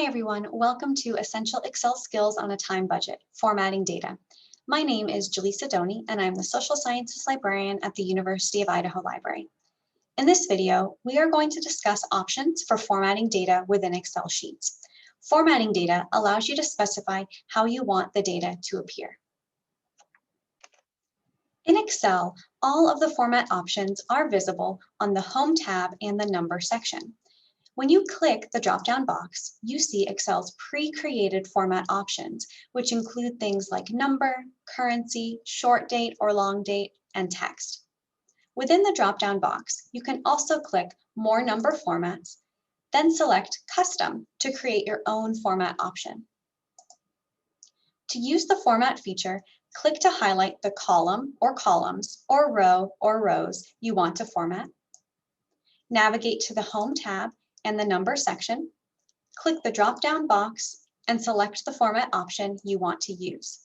Hi everyone, welcome to Essential Excel Skills on a Time Budget, Formatting Data. My name is Jaleesa Doney and I'm the Social Sciences Librarian at the University of Idaho Library. In this video, we are going to discuss options for formatting data within Excel sheets. Formatting data allows you to specify how you want the data to appear. In Excel, all of the format options are visible on the Home tab and the Number section. When you click the drop-down box, you see Excel's pre-created format options, which include things like number, currency, short date or long date, and text. Within the drop-down box, you can also click More Number Formats, then select Custom to create your own format option. To use the Format feature, click to highlight the column or columns or row or rows you want to format. Navigate to the Home tab and the Number section, click the drop-down box and select the format option you want to use.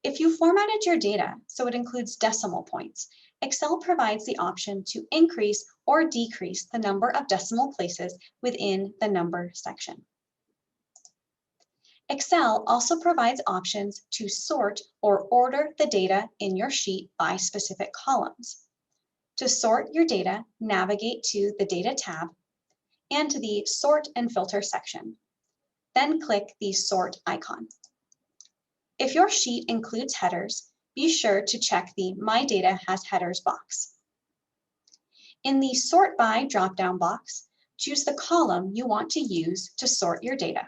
If you formatted your data so it includes decimal points, Excel provides the option to increase or decrease the number of decimal places within the Number section. Excel also provides options to sort or order the data in your sheet by specific columns. To sort your data, navigate to the Data tab and to the Sort and Filter section. Then click the Sort icon. If your sheet includes headers, be sure to check the My Data Has Headers box. In the Sort By drop-down box, choose the column you want to use to sort your data.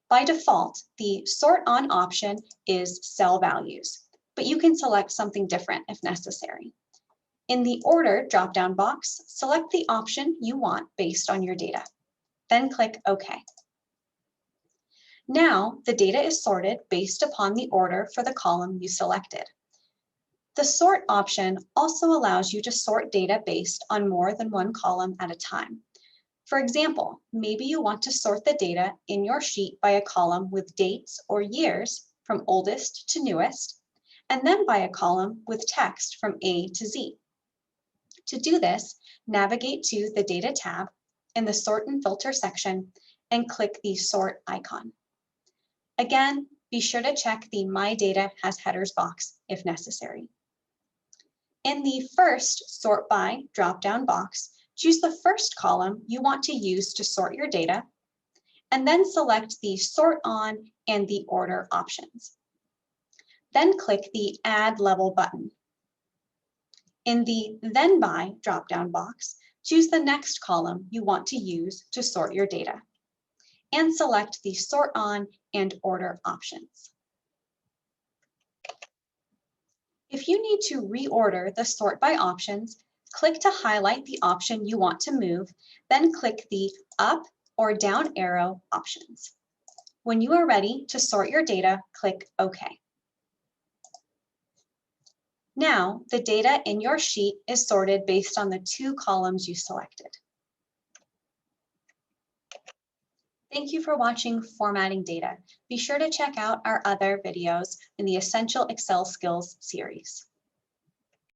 By default, the Sort On option is Cell Values, but you can select something different if necessary. In the Order drop-down box, select the option you want based on your data. Then click OK. Now, the data is sorted based upon the order for the column you selected. The Sort option also allows you to sort data based on more than one column at a time. For example, maybe you want to sort the data in your sheet by a column with dates or years from oldest to newest, and then by a column with text from A to Z. To do this, navigate to the Data tab in the Sort and Filter section and click the Sort icon. Again, be sure to check the My Data Has Headers box if necessary. In the first Sort By drop-down box, choose the first column you want to use to sort your data, and then select the Sort On and the Order options. Then click the Add Level button. In the Then By drop-down box, choose the next column you want to use to sort your data, and select the Sort On and Order options. If you need to reorder the Sort By options, click to highlight the option you want to move, then click the Up or Down arrow options. When you are ready to sort your data, click OK. Now, the data in your sheet is sorted based on the two columns you selected. Thank you for watching Formatting Data. Be sure to check out our other videos in the Essential Excel Skills series.